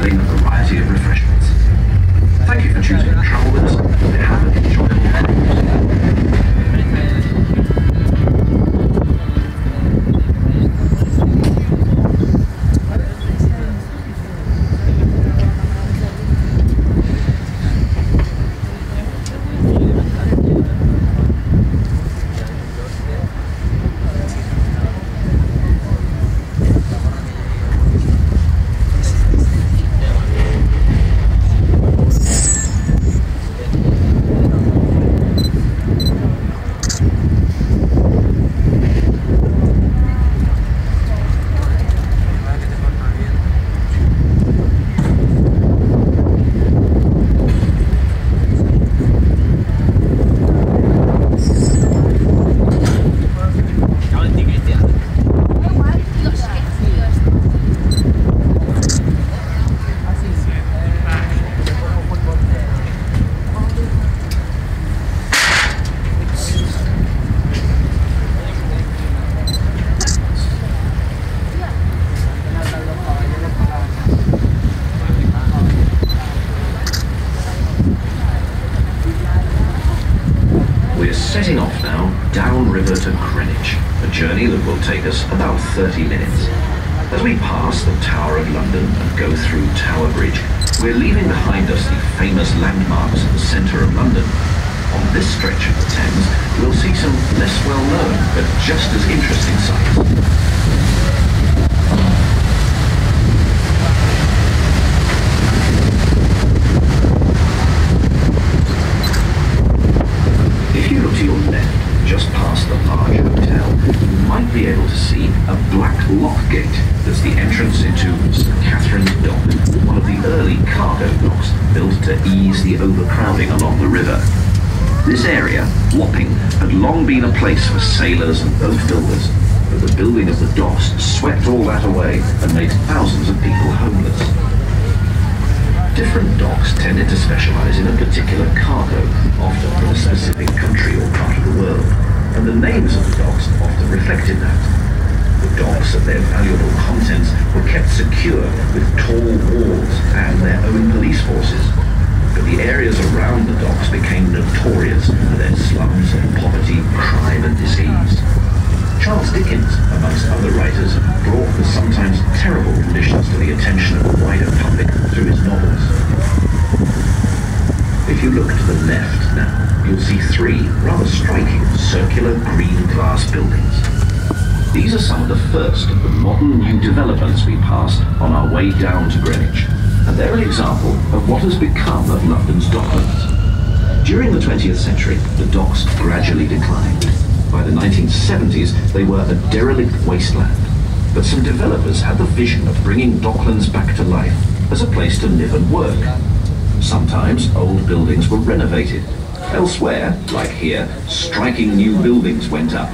selling a variety of refreshments. Thank you for choosing to travel with us, and have an enjoyable cruise. Setting off now, downriver to Greenwich, a journey that will take us about 30 minutes. As we pass the Tower of London and go through Tower Bridge, we're leaving behind us the famous landmarks at the centre of London. On this stretch of the Thames, we'll see some less well-known but just as interesting sights. To your left, just past the large hotel, you might be able to see a black lock gate that's the entrance into St Catherine's Dock, one of the early cargo docks built to ease the overcrowding along the river. This area, Wapping, had long been a place for sailors and boat builders, but the building of the docks swept all that away and made thousands of people homeless. Different docks tended to specialize in a particular cargo, often from a specific country or part of the world, and the names of the docks often reflected that. The docks and their valuable contents were kept secure with tall walls and their own police forces, but the areas around the docks became notorious for their slums of poverty, crime and disease. Charles Dickens, amongst other writers, brought the sometimes terrible conditions to the attention of the wider public through his novels. If you look to the left now, you'll see three rather striking circular green glass buildings. These are some of the first of the modern new developments we passed on our way down to Greenwich, and they're an example of what has become of London's docklands. During the 20th century, the docks gradually declined. By the 1970s, they were a derelict wasteland, but some developers had the vision of bringing docklands back to life as a place to live and work. Sometimes old buildings were renovated. Elsewhere, like here, striking new buildings went up.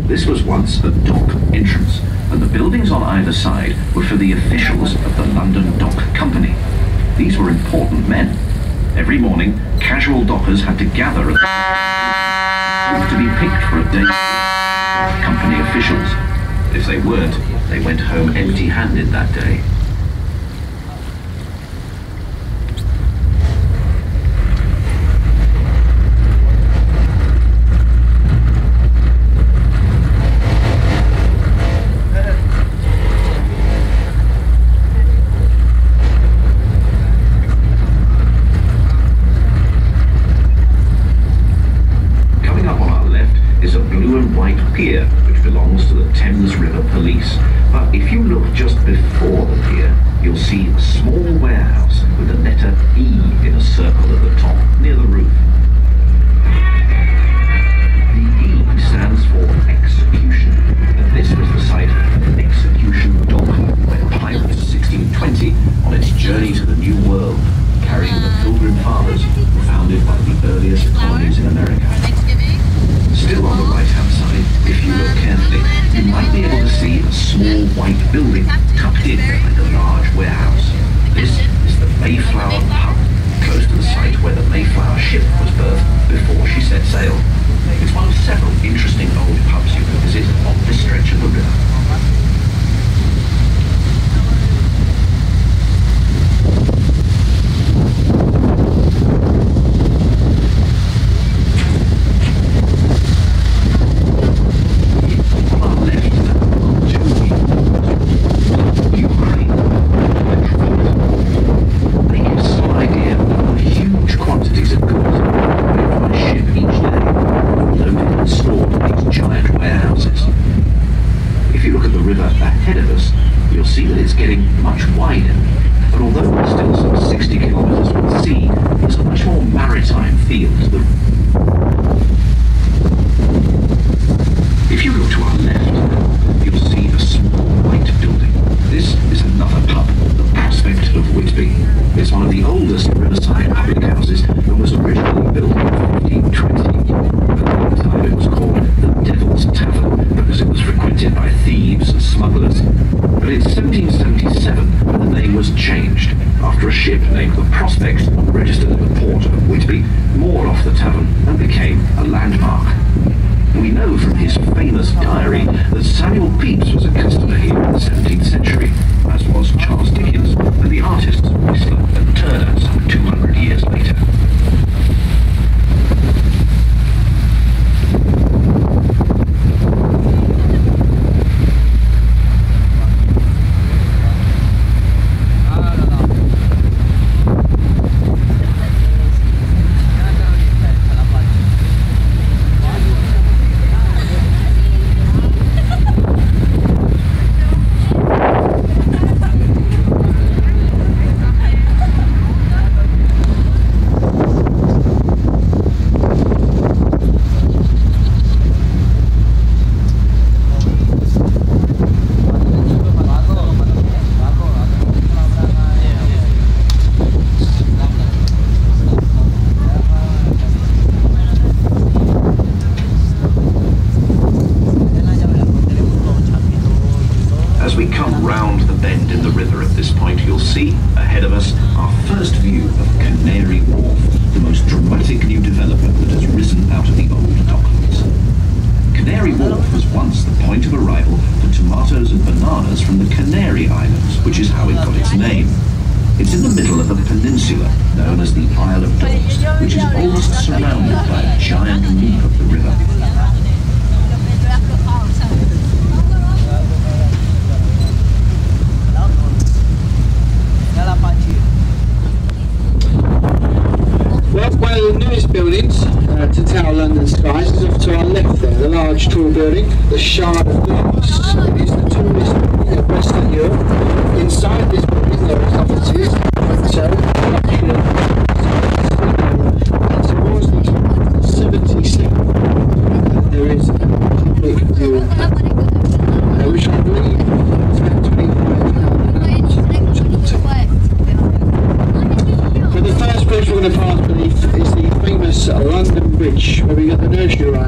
This was once a dock entrance, and the buildings on either side were for the officials of the London Dock Company. These were important men. Every morning, casual dockers had to gather at the to be picked for a day by company officials. If they weren't, they went home empty-handed that day. Pier, which belongs belongs to the Thames River Police. But if you look just before the pier, you'll see a small warehouse with the letter E in a circle at the top, near the roof. The E stands for execution, and this was the site of an execution dock when Pirate 1620, on its journey to the New World, carrying the Pilgrim Fathers, founded one of the earliest colonies in America. Still on the right-hand side, if you look carefully, you might be able to see a small white building tucked in behind a large warehouse. This is the Mayflower Pub, close to the site where the Mayflower ship was berthed before she set sail. It's one of several interesting old pubs you can visit on this stretch of the river.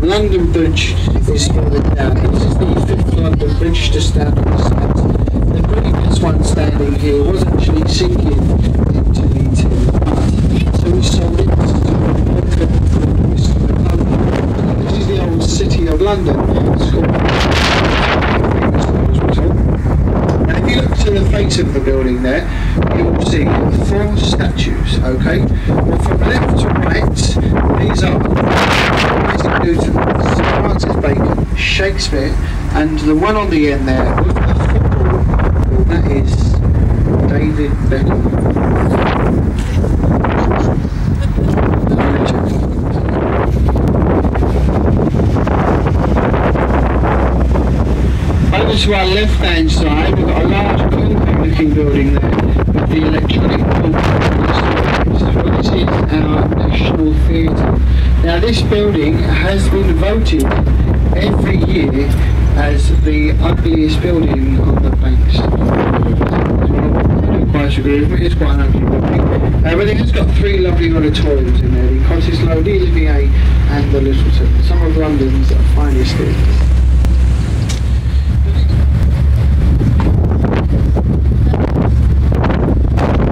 London Bridge is further down. This is the 5th London Bridge just down on the side. The previous one standing here was actually sinking into the Thames, so we sold it to This is the old City of London. It's called and if you look to the face of the building there, you will see 4 statues, okay? Well, from left to right, these are Isaac Newton, Sir Francis Bacon, Shakespeare, and the one on the end there with the football, well, that is David Beckham. over to our left hand side, we've got a large concrete looking building there with the electronic this is our National Theatre. Now this building has been voted every year as the ugliest building on the banks. I don't quite agree with it, it's quite an ugly building. But it has got 3 lovely auditoriums in there, the Cottesloe, the Olivier and the Littleton, some of London's finest theatres.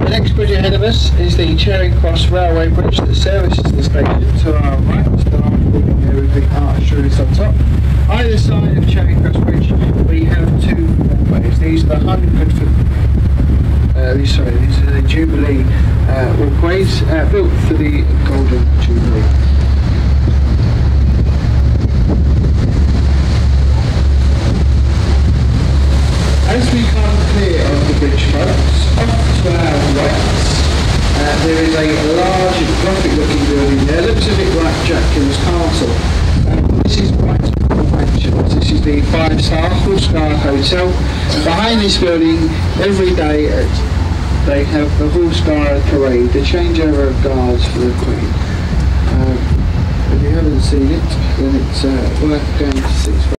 The next bridge ahead of us is the Charing Cross Railway Bridge that services the station to our right, the large building there with the arches on top. Either side of Charing Cross Bridge we have 2 walkways. These are these are the Jubilee walkways built for the Golden Jubilee. As we come clear of the bridge folks, off to our right, there is a large Gothic looking building there. Looks a bit like Dracula's castle. This is Whitehall Mansions. This is the 5-star Horse-Guard Hotel. Behind this building, every day they have the Horse-Guard parade, the changeover of guards for the Queen. If you haven't seen it, then it's worth going to see.